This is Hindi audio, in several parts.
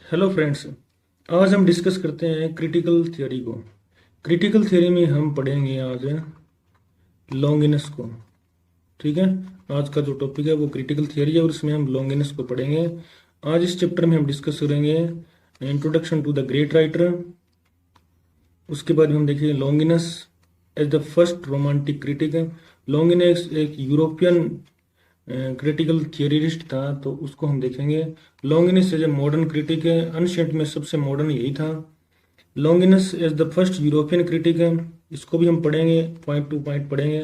Hello friends. आज हम डिस्कस करते हैं क्रिटिकल थियोरी को। क्रिटिकल थियोरी में हम पढ़ेंगे आज लॉन्गिनस को। ठीक है। आज का जो टॉपिक है वो क्रिटिकल थियोरी है और इसमें हम लॉन्गिनस को पढ़ेंगे। आज इस चैप्टर में हम डिस्कस करेंगे introduction to the great writer. उसके बाद हम देखेंगे Longinus as the first romantic critic. Longinus एक यूरोपियन क्रिटिकल थियोरिस्ट था, तो उसको हम देखेंगे। Longinus as a modern critic है, अनशेंट में सबसे मॉडर्न यही था। Longinus as the first European critic है, इसको भी हम पढ़ेंगे, पॉइंट टू पॉइंट पढ़ेंगे।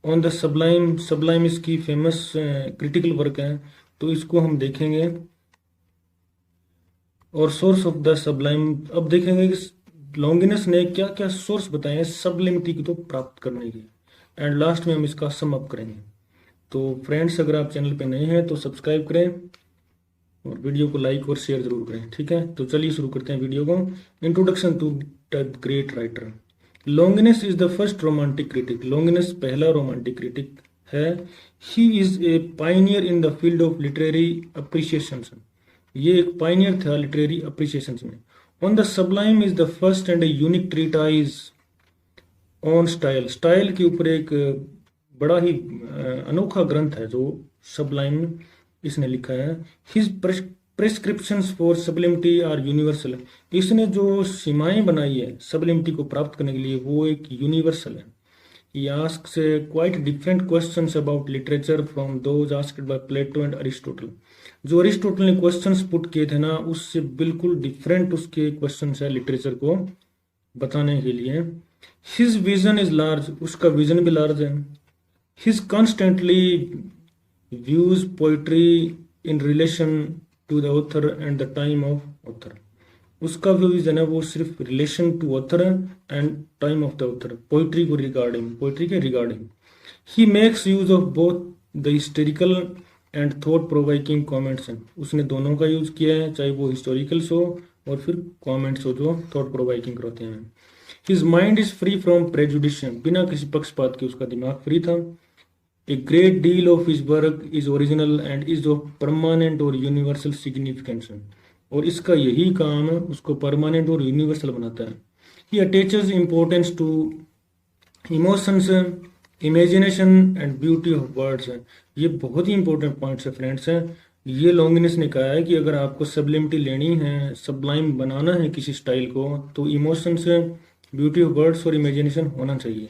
ऑन द सब्लाइम, सब्लाइम इसकी फेमस क्रिटिकल वर्क है, तो इसको हम देखेंगे। और सोर्स ऑफ द सब्लाइम, अब देखेंगे कि लॉन्गिनस ने क्या क्या सोर्स बताए हैं सब्लिमिटी को प्राप्त करने के। एंड लास्ट में हम इसका सम अप करेंगे। तो फ्रेंड्स, अगर आप चैनल पे नए हैं तो सब्सक्राइब करें और वीडियो को लाइक और शेयर जरूर करें। ठीक है, तो चलिए शुरू करते हैं वीडियो को। Introduction to the great writer. Longinus is the first romantic critic. Longinus पहला रोमांटिक क्रिटिक है। He is a pioneer in the field of literary appreciation. ये एक पाइनियर था लिटरेरी अप्रिसिएशन में। On the sublime is the first and a unique treatise on style. Style के ऊपर एक बड़ा ही अनोखा ग्रंथ है जो सबलाइम इसने लिखा है। His prescriptions for sublimity are universal. इसने जो सीमाएं बनाई है सब्लिमिटी को प्राप्त करने के लिए वो एक यूनिवर्सल है। He asks quite different questions about literature from those asked by Plato and Aristotle. जो अरिस्टोटल ने क्वेश्चंस पुट किए थे ना, उससे बिल्कुल डिफरेंट उसके क्वेश्चंस है लिटरेचर को बताने के लिए। हिज विजन इज लार्ज, उसका विजन भी लार्ज है। His constantly views poetry in relation to the author and the time of author. उसका जो विजन है वो सिर्फ relation to author and time of the author, poetry को रिगार्डिंग, पोइट्री के regarding. He makes use of both the historical and thought provoking comments. उसने दोनों का यूज किया है, चाहे वो हिस्टोरिकल्स हो और फिर कॉमेंट्स हो जो थॉट प्रोवाइकिंग होते हैं। His mind is free from prejudice, बिना किसी पक्षपात के उसका दिमाग फ्री था। A great deal of his work is original and is of permanent और यूनिवर्सल सिग्निफिकेंस। और इसका यही काम है, उसको परमानेंट और यूनिवर्सल बनाता है। He attaches importance to emotions, imagination and beauty of words. ये बहुत ही इंपॉर्टेंट पॉइंट्स है फ्रेंड्स हैं। ये लॉन्गिनस ने कहा है कि अगर आपको सब्लिमिटी लेनी है, सब्लाइम बनाना है किसी स्टाइल को, तो इमोशंस, ब्यूटी ऑफ वर्ड्स और इमेजिनेशन होना चाहिए।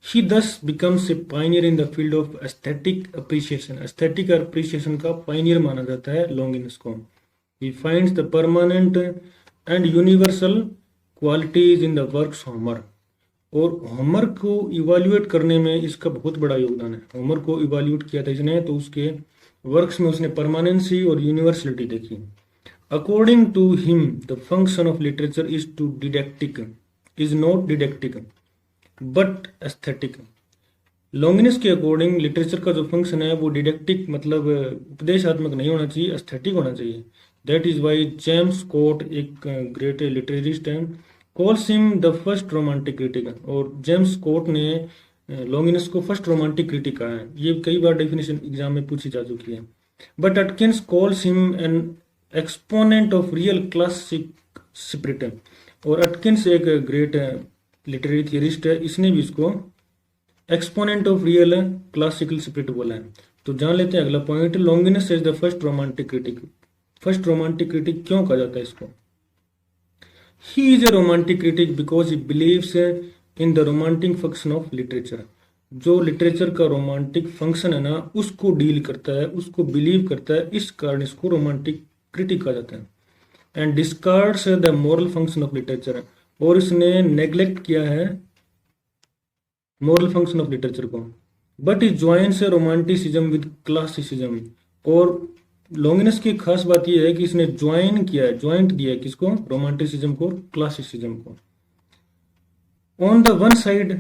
ही दस becomes a pioneer in the field of aesthetic appreciation. Aesthetic appreciation का पाइनियर माना जाता है लॉन्गिनस को। He finds the permanent and universal qualities in the works Homer। और होमर को इवेल्युएट करने में इसका बहुत बड़ा योगदान है। होमर को इवेल्युएट किया था इसने, तो उसके वर्क्स में उसने परमानेंसी और यूनिवर्सलिटी देखी। According to him the function of literature is to didactic, is not didactic but aesthetic. Longinus के अकॉर्डिंग लिटरेचर का जो फंक्शन है वो डिडक्टिक मतलब उपदेशात्मक नहीं होना चाहिए, एस्थेटिक होना चाहिए। That is why James Scott, एक ग्रेट लिटरेरिस्ट है, calls him the first romantic critic. और जेम्स कोट ने लॉन्गिनस को फर्स्ट रोमांटिक क्रिटिक कहा है। ये कई बार डेफिनेशन एग्जाम में पूछी जा चुकी है। But Atkins calls him an exponent of real classic spirit. और अटकिंस एक ग्रेट लिटरेरी थियरिस्ट है, इसने भी इसको exponent of real classical spirit बोला है। तो जान लेते हैं अगला point. Longinus is the first romantic critic. First romantic critic क्यों कहा जाता है इसको? ही is A romantic critic because he believes in the romantic function of literature. जो लिटरेचर का रोमांटिक फंक्शन है ना, उसको डील करता है, उसको बिलीव करता है, इस कारण इसको रोमांटिक क्रिटिक कहा जाता है। And discards the moral function of literature. और इसने नेग्लेक्ट किया है मॉरल फंक्शन ऑफ लिटरेचर को। But is joins romanticism with classicism. और लॉन्गिनस की खास बात यह है कि इसने ज्वाइन किया है, ज्वाइंट दिया है किसको? रोमांटिसिज्म को, क्लासिसिज्म को। On the one side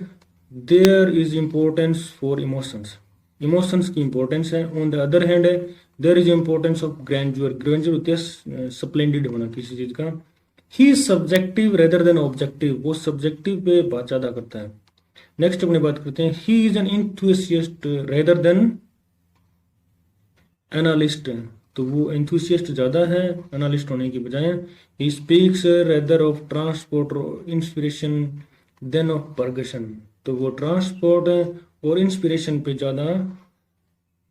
there is importance for emotions, emotions की इंपॉर्टेंस है। On the other hand there is importance of grandeur, grandeur होती है स्प्लेंडिड होना किसी चीज का। He is subjective rather than objective, वो सब्जेक्टिव पे बात ज्यादा करता है। नेक्स्ट अपनी बात करते हैं। He is an enthusiast rather than analyst. तो वो एंथुसियस्ट ज़्यादा है एनालिस्ट होने की बजाय। He speaks rather of transport और इंस्पिरेशन देन ऑफ परगशन। तो वो ट्रांसपोर्ट और इंस्पिरेशन पे ज़्यादा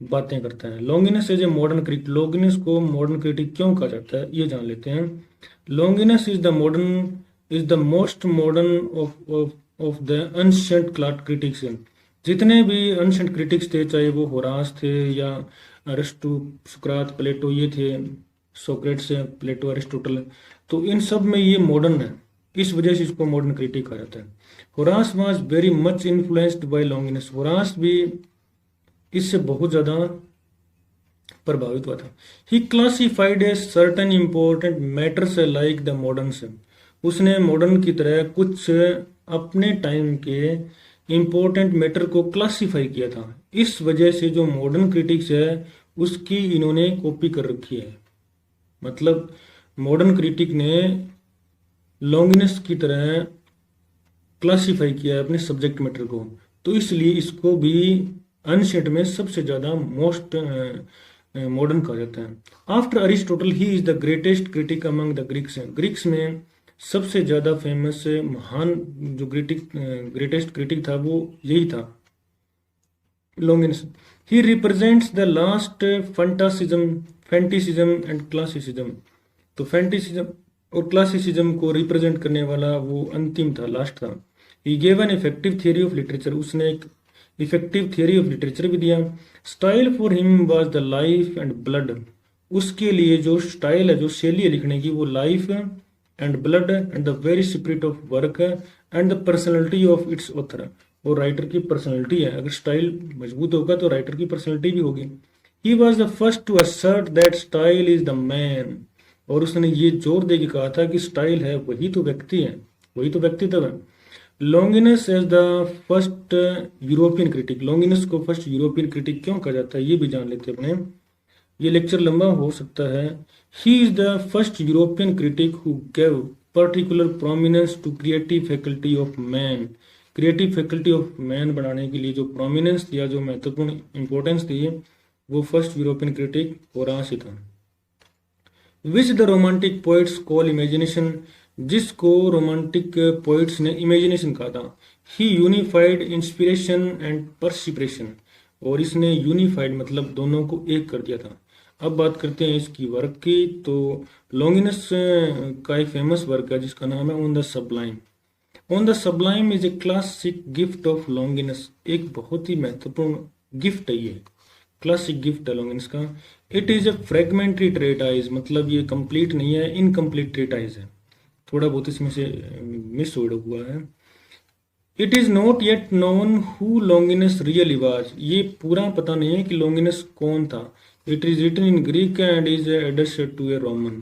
बातें करता है। Longinus as a modern critic, Longinus को मॉडर्न क्रिटिक क्यों कहा जाता है ये जान लेते हैं। Longinus is the most modern of the ancient critics. जितने भी एंशिएंट क्रिटिक्स थे, चाहे वो होरास थे या अरिस्टो, सुकरात, प्लेटो, ये थे, सोक्रेट्स, प्लेटो, अरिस्टोटल, तो इन सब में ये मॉडर्न है, इस वजह से इसको मॉडर्न क्रिटिक कहा जाता है। Horace was very much influenced by Longinus, Horace भी इससे बहुत ज्यादा प्रभावित हुआ था। He classified a certain important matters like the moderns, उसने मॉडर्न की तरह कुछ अपने टाइम के इंपॉर्टेंट मैटर को क्लासिफाई किया था। इस वजह से जो मॉडर्न क्रिटिक्स है उसकी इन्होंने कॉपी कर रखी है। मतलब मॉडर्न क्रिटिक ने लॉन्गिनस की तरह क्लासिफाई किया है अपने सब्जेक्ट मैटर को, तो इसलिए इसको भी अनशेट में सबसे ज्यादा मोस्ट मॉडर्न कहा जाता है। After Aristotle he is the greatest critic among the Greeks, Greeks में सबसे ज्यादा फेमस महान जो ग्रेटेस्ट क्रिटिक था वो यही था, Longinus. He represents the last fantasism and classicism, तो फैंटिसिज्म और क्लासिसिज्म को रिप्रेजेंट करने वाला वो अंतिम था, लास्ट था। He gave an effective theory of literature, उसने एक इफेक्टिव थियरी ऑफ लिटरेचर भी दिया। Style for him was the life and blood, उसके लिए जो स्टाइल है, जो शैली है लिखने की, वो life and blood and the very spirit of work and the personality of its author, और राइटर की पर्सनैलिटी है। अगर स्टाइल मजबूत होगा तो राइटर की पर्सनैलिटी भी होगी। He was the first to assert that style is the man, और उसने ये जोर दे के कहा था कि स्टाइल है वही तो व्यक्ति है, वही तो व्यक्तित्व है। Longinus as the first European critic, Longinus को फर्स्ट यूरोपियन क्रिटिक क्यों कहा जाता है ये भी जान लेते अपने, ये लेक्चर लंबा हो सकता है। He is the first European critic who gave particular prominence to creative faculty of man, creative faculty of man बनाने के लिए जो प्रोमिनेंस दिया, जो महत्वपूर्ण इंपॉर्टेंस दी, वो फर्स्ट यूरोपियन क्रिटिक होरास ही था। Which the romantic poets call imagination, जिसको रोमांटिक पोइट्स ने इमेजिनेशन कहा था। ही यूनिफाइड इंस्पिरेशन एंड परसिप्रेशन, और इसने यूनिफाइड मतलब दोनों को एक कर दिया था। अब बात करते हैं इसकी वर्क की, तो लॉन्गिनस का एक फेमस वर्क है जिसका नाम है on the sublime. On the sublime is a classic gift of Longinus, एक बहुत ही महत्वपूर्ण गिफ्ट है ये, क्लासिक गिफ्ट है लॉन्गिनस का। इट इज ए फ्रेगमेंट्री ट्रेटाइज, मतलब ये कंप्लीट नहीं है, इनकम्प्लीट ट्रेटाइज है, थोड़ा बहुत इसमें से मिस हुआ है। It is not yet known who Longinus really was, ये पूरा पता नहीं है कि लॉन्गिनस कौन था। It is written in Greek and is addressed to a Roman,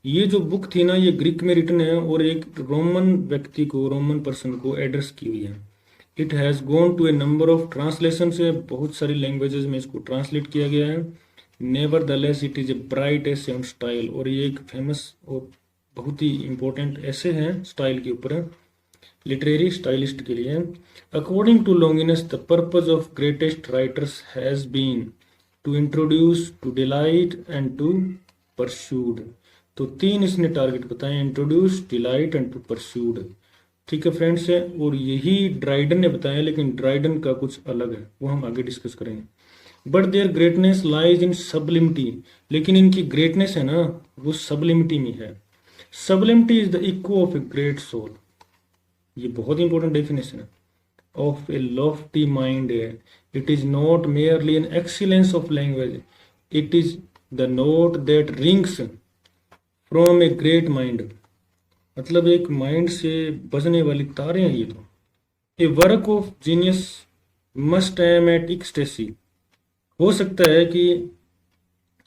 ये जो बुक थी ना ये ग्रीक में रिटन है और एक रोमन व्यक्ति को, रोमन पर्सन को एड्रेस की हुई है। It has gone to a number of translation, से बहुत सारी लैंग्वेजेस में इसको ट्रांसलेट किया गया है। Never the less it is a bright essay on style, और ये एक फेमस और बहुत ही इंपॉर्टेंट ऐसे है स्टाइल के ऊपर, लिटरेरी स्टाइलिस्ट के लिए। According to Longinus the purpose of greatest writers has been to introduce, to delight and to persuade, तो तीन इसने टारगेट बताए, introduce, delight and to persuade. ठीक है फ्रेंड्स, है और यही ड्राइडन ने बताया, लेकिन ड्राइडन का कुछ अलग है, वो हम आगे डिस्कस करेंगे। But their greatness lies in sublimity, लेकिन इनकी ग्रेटनेस है ना वो सबलिमिटी में है। Sublimity is the echo of a great soul, ये बहुत इंपॉर्टेंट डेफिनेशन है, ऑफ ए लॉफ्टी माइंड है। It is not merely an excellence of language, it is the note that rings from a great mind, मतलब एक माइंड से बजने वाली तारे हैं ये तो। A work of genius must aim at ecstasy, हो सकता है कि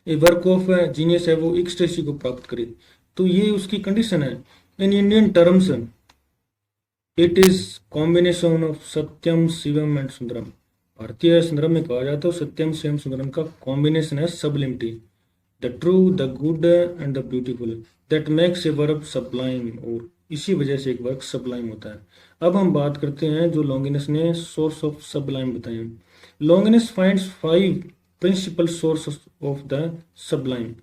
ए वर्क ऑफ जीनियस है वो एक्सटेसी को प्राप्त करे, तो ये उसकी कंडीशन है। In Indian terms it is combination of Satyam, Shivam and Sundaram, भारतीय संदर्भ में कहा जाता है सत्यम, शिवम, सुंदरम का कॉम्बिनेशन है सबलिमिटी। The true, the good and the beautiful that makes a work sublime, और इसी वजह से एक वर्क सब्लाइम होता है। अब हम बात करते हैं जो लॉन्गिनस ने सोर्स ऑफ सब्लाइम बताए। Longinus finds 5 principal sources of the sublime.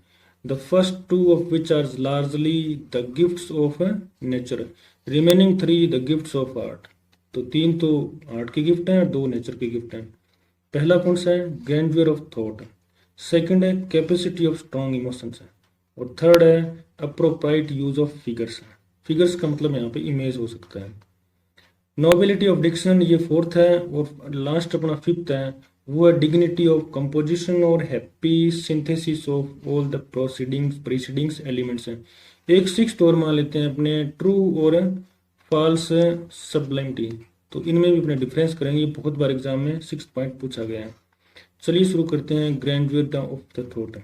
The first two of which are largely the gifts of nature. Remaining three the gifts of art. तो तीन तो आर्ट के गिफ्ट हैं और दो नेचर के गिफ्ट हैं. पहला कौन सा है? Grandeur of thought. सेकंड है कैपेसिटी ऑफ स्ट्रॉन्ग इमोशंस है. और थर्ड है appropriate use of figures. Figures का मतलब यहाँ पे इमेज हो सकता है. नोबिलिटी ऑफ डिक्शन ये फोर्थ है. और लास्ट अपना फिफ्थ है वो है डिग्निटी ऑफ कंपोजिशन और happy synthesis of all the precedings elements हैं. एक सिक्स्थ और मान लेते हैं अपने ट्रू और फॉल्स सबलिमिटी. तो इनमें भी अपने डिफरेंस करेंगे. ये बहुत बार एग्जाम में 6 पॉइंट पूछा गया है. चलिए शुरू करते हैं. Grandeur of the thought.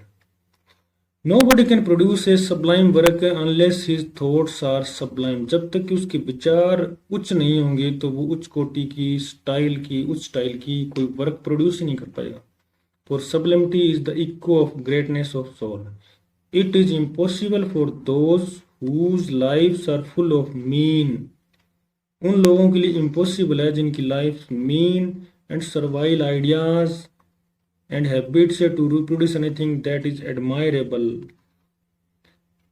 Nobody can produce a sublime work unless his thoughts are sublime. जब तक कि उसके विचार उच्च नहीं होंगे तो वो उच्च कोटि की उच्च स्टाइल की कोई वर्क प्रोड्यूस ही नहीं कर पाएगा. For sublimity is the echo of greatness of soul. It is impossible for those whose lives are full of mean. उन लोगों के लिए इम्पॉसिबल है जिनकी life mean and servile ideas and habits to reproduce anything that is admirable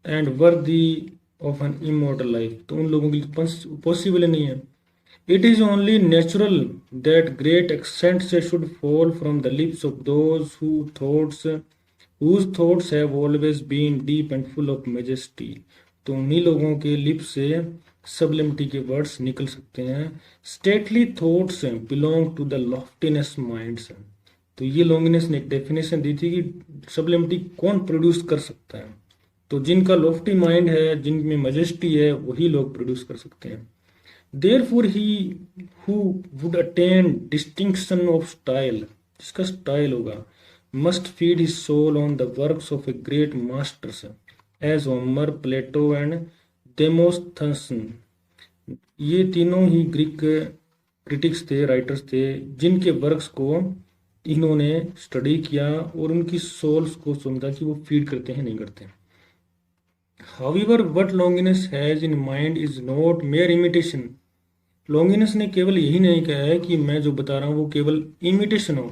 and worthy of an immortal life. तो उन लोगों के लिए पॉसिबल नहीं है. It is only natural that great accents should fall from the lips of those whose thoughts have always been deep and full of majesty. तो उन्हीं लोगों के लिप से सबलिमिटी के वर्ड्स निकल सकते हैं. Stately thoughts belong to the loftiness minds. तो ये लॉन्गिनेस ने एक डेफिनेशन दी थी कि सबलिमिटी कौन प्रोड्यूस कर सकता है. तो जिनका लॉफ्टी माइंड है, जिनमें मजेस्टी है, वही लोग प्रोड्यूस कर सकते हैं. Therefore he who would attain distinction of style, जिसका स्टाइल होगा, must feed his soul on the works of a great masters as Homer, Plato and Demosthenes. ये तीनों ही ग्रीक क्रिटिक्स थे, राइटर्स थे, जिनके वर्क्स को इन्होंने स्टडी किया और उनकी सोल्स को समझा कि वो फीड करते हैं नहीं करते हैं. However what Longinus has in mind is not mere imitation. Longinus ने केवल यही नहीं कहा है कि मैं जो बता रहा हूँ वो केवल इमिटेशन हो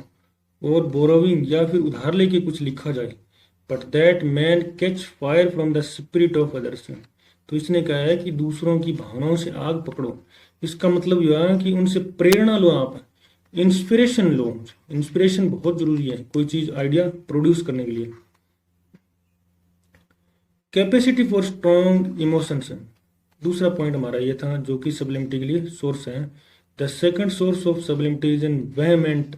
और बोरोविंग या फिर उधार लेके कुछ लिखा जाए. But that man catch fire from the spirit of others. तो इसने कहा है कि दूसरों की भावनाओं से आग पकड़ो. इसका मतलब यह है कि उनसे प्रेरणा लो, आप इंस्पिरेशन लो. इंस्पिरेशन बहुत जरूरी है कोई चीज आइडिया प्रोड्यूस करने के लिए. कैपेसिटी फॉर स्ट्रॉन्ग इमोशंस, दूसरा पॉइंट हमारा ये था जो कि सबलिमिटी के लिए सोर्स है. The second source of sublimity is an vehement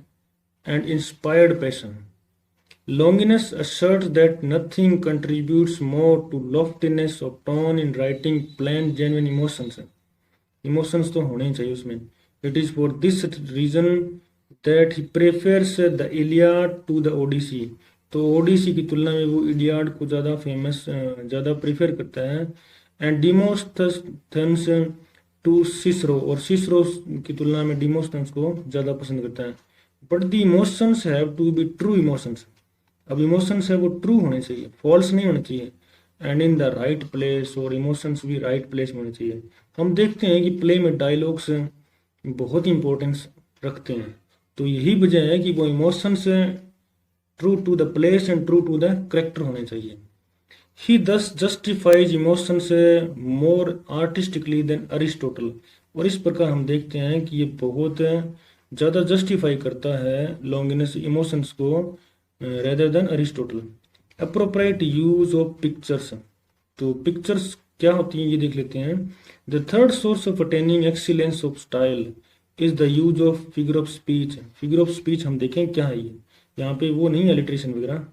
and inspired passion. Longinus asserts that nothing contributes more to loftiness of tone in writing plain genuine emotions. Emotions तो होने ही चाहिए उसमें. It is for this reason that he prefers the Iliad to the Odyssey. तो ओडिसी की तुलना में वो इलियाड को ज़्यादा ज़्यादा प्रेफर करता है. एंड डिमोस्थेनस टू सिसरो, और सिसरो की तुलना में डिमोस्थेनस को ज़्यादा पसंद करता है. But the emotions have to be true emotions. अब इमोशंस है वो ट्रू होने चाहिए, फॉल्स नहीं होने चाहिए. And in the right place, और इमोशंस भी राइट प्लेस में होने चाहिए. हम देखते हैं कि प्ले में डायलॉग्स बहुत इंपॉर्टेंस रखते हैं. तो यही वजह है कि वो emotions true to the place and true to the character होने चाहिए. He thus justifies emotions more artistically than Aristotle. और इस प्रकार हम देखते हैं कि ये बहुत ज़्यादा जस्टिफाई करता है लॉन्गिनेस इमोशंस को rather than Aristotle. Appropriate use of pictures. तो पिक्चर्स क्या होती हैं ये देख लेते हैं. The third source of attaining excellence of style is the use of figure of speech. Figure of speech हम देखें क्या है ये, यहाँ पे वो नहीं है लिटरेशन वगैरह.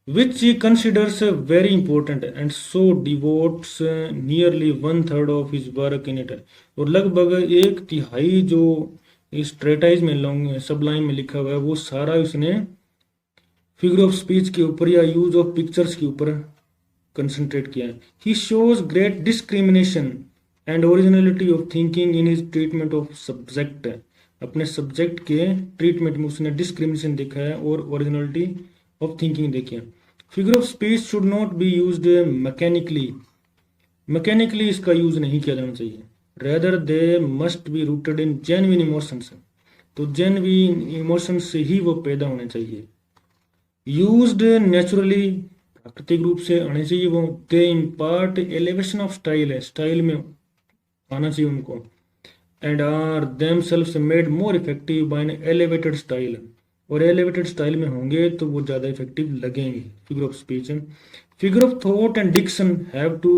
Which he considers very important and so devotes nearly 1/3 of his work in it. और लगभग 1/3 जो इस ट्रेटाइज में सबलाइन में लिखा हुआ है वो सारा उसने फिगर ऑफ स्पीच के ऊपर या यूज ऑफ पिक्चर्स के ऊपर कंसंट्रेट किया है. He shows great discrimination and originality of thinking in his treatment of subject. अपने सब्जेक्ट के ट्रीटमेंट में उसने डिस्क्रिमिनेशन देखा है और ओरिजिनलिटी ऑफ थिंकिंग देखी है. Figure of speech should not be used mechanically. Mechanically इसका यूज नहीं किया जाना चाहिए. Rather they must be rooted in genuine emotions. तो जेन्युइन इमोशंस से ही वो पैदा होने चाहिए. यूज्ड नेचुरली, प्राकृतिक रूप से आने चाहिए वो। They impart elevation of style, है स्टाइल में आना चाहिए उनको। And are themselves made more effective by an elevated style, और एलिवेटेड स्टाइल में होंगे तो वो ज़्यादा इफेक्टिव लगेंगे। Figure of speech, figure of thought and diction have to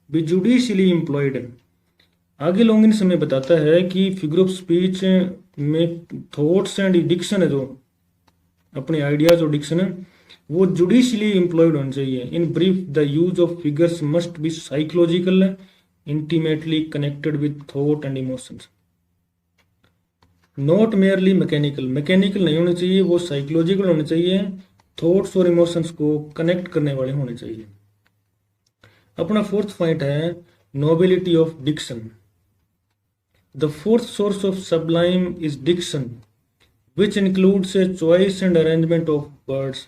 be judicially employed. आगे लॉन्गिन्स हमें बताता है कि फिगर ऑफ स्पीच में थॉट्स एंड डिक्शन है, जो अपने आइडियाज और डिक्शन है वो जुडिशियली एम्प्लॉयड होना चाहिए। In brief the use of figures must be psychological, intimately connected with thought and emotions, not merely mechanical. Mechanical नहीं होने चाहिए, वो साइकोलॉजिकल होने चाहिए, थॉट्स और इमोशंस को कनेक्ट करने वाले होने चाहिए। अपना फोर्थ पॉइंट है nobility of diction. The fourth source of sublime is diction which includes a choice and arrangement of words.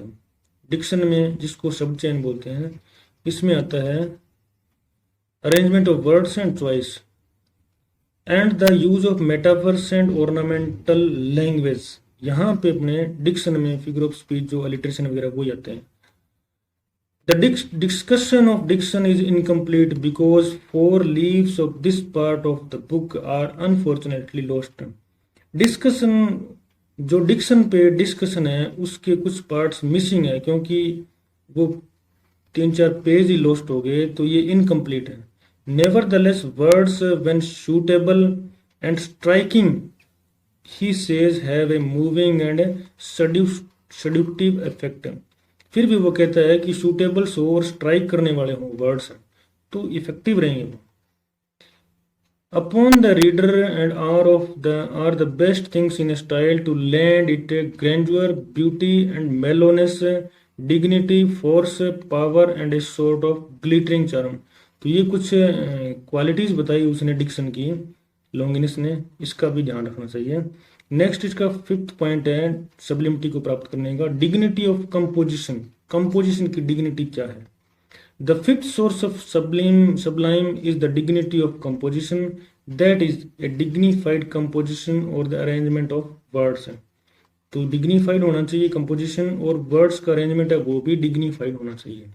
Diction में, जिसको शब्द चयन बोलते हैं, इसमें आता है arrangement of words and choice and the use of metaphors and ornamental language. यहाँ पे अपने डिक्शन में फिगर ऑफ स्पीच जो अलिट्रेशन वगैरह वो जाते हैं। The discussion of diction is incomplete because 4 leaves of this part of the book are unfortunately lost. Discussion, जो डिक्शन पे डिस्कशन है उसके कुछ पार्ट्स मिसिंग है, क्योंकि वो 3-4 पेज ही लॉस्ट हो गए, तो ये इनकम्प्लीट है। Nevertheless words when suitable and striking he says have a moving and seductive effect. फिर भी वो कहता है कि सूटेबल्स हो और स्ट्राइक करने वाले हो वर्ड्स तो इफेक्टिव रहेंगे वो। Upon the reader and are the best things in style to lend it grandeur, beauty and mellowness, dignity, force, power and a sort of glittering charm. तो ये कुछ क्वालिटीज बताई उसने डिक्शन की, लॉन्गिनस ने, इसका भी ध्यान रखना चाहिए। नेक्स्ट इसका फिफ्थ पॉइंट है सब्लिमिटी को प्राप्त करने का, डिग्निटी ऑफ कंपोजिशन। कंपोजिशन की डिग्निटी क्या है? The fifth source of sublime is the dignity of composition, that is a dignified composition or the arrangement of words। तो डिग्निफाइड होना चाहिए कंपोजिशन, और वर्ड्स का अरेंजमेंट है वो भी डिग्निफाइड होना चाहिए।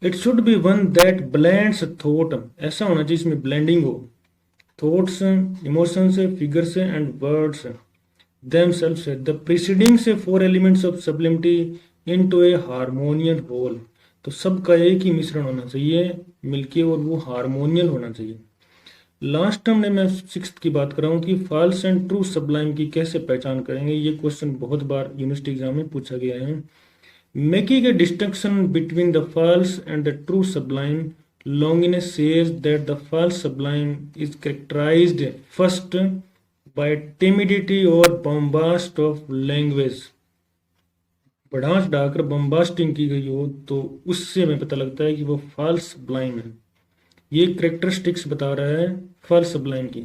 It should be one that blends thought, ऐसा होना चाहिए इसमें ब्लेंडिंग हो, thoughts, emotions, figures and words themselves, the preceding से 4 elements of sublimity into a harmonious whole। तो सबका एक ही मिश्रण होना चाहिए मिलके, और वो हारमोनियल होना चाहिए। लास्ट टर्म में मैं 6th की बात कर रहा हूँ कि फॉल्स एंड ट्रू सब्लाइम की कैसे पहचान करेंगे। ये क्वेश्चन बहुत बार यूनिवर्सिटी एग्जाम में पूछा गया है। Making a distinction between the false and the true sublime, Longinus says that the false sublime is characterised first by timidity और बॉम्बास्ट ऑफ लैंग्वेज। बढ़ास डाकर बॉम्बास्टिंग की गई हो तो उससे हमें पता लगता है कि वो फॉल्स सब्लाइम है। ये करेक्टरिस्टिक्स बता रहा है फॉल्स सब्लाइम की।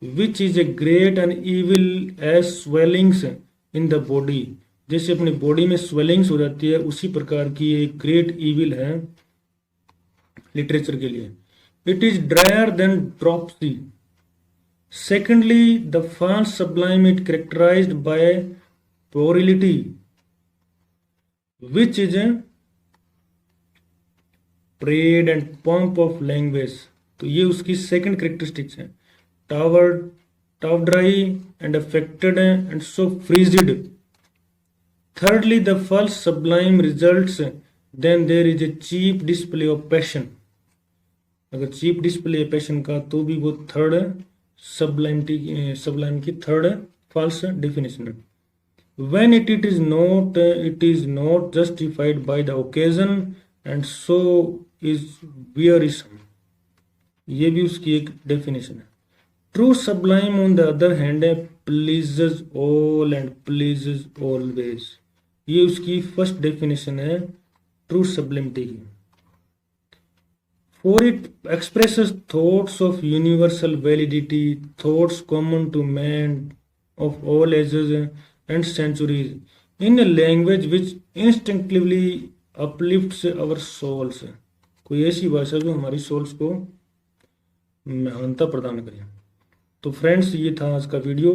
Which is a great and evil as swellings in the body, जैसे अपनी बॉडी में स्वेलिंग्स हो जाती है उसी प्रकार की एक ग्रेट इविल है लिटरेचर के लिए। It is drier than dropsy. Secondly, the false sublime is characterized by puerility, which is a parade and pomp of language। तो ये उसकी सेकंड करेक्टरिस्टिक्स है। tawdry and affected and so frigid। Thirdly, the false sublime results then there is a cheap display of passion। अगर चीप डिस्प्ले पैशन का तो भी वो थर्ड सब्लाइम की third false definition. When it is not justified by the occasion and so is wearisome, ये भी उसकी एक डेफिनेशन है। True sublime on the other hand है pleases all and pleases always, ये उसकी फर्स्ट डेफिनेशन है ट्रू सब्लिमिटी की। For it expresses thoughts of universal validity, thoughts common to man of all ages and centuries, in a language which instinctively uplifts our souls। कोई ऐसी भाषा जो हमारी सोल्स को महानता प्रदान करे। तो फ्रेंड्स, ये था आज का वीडियो।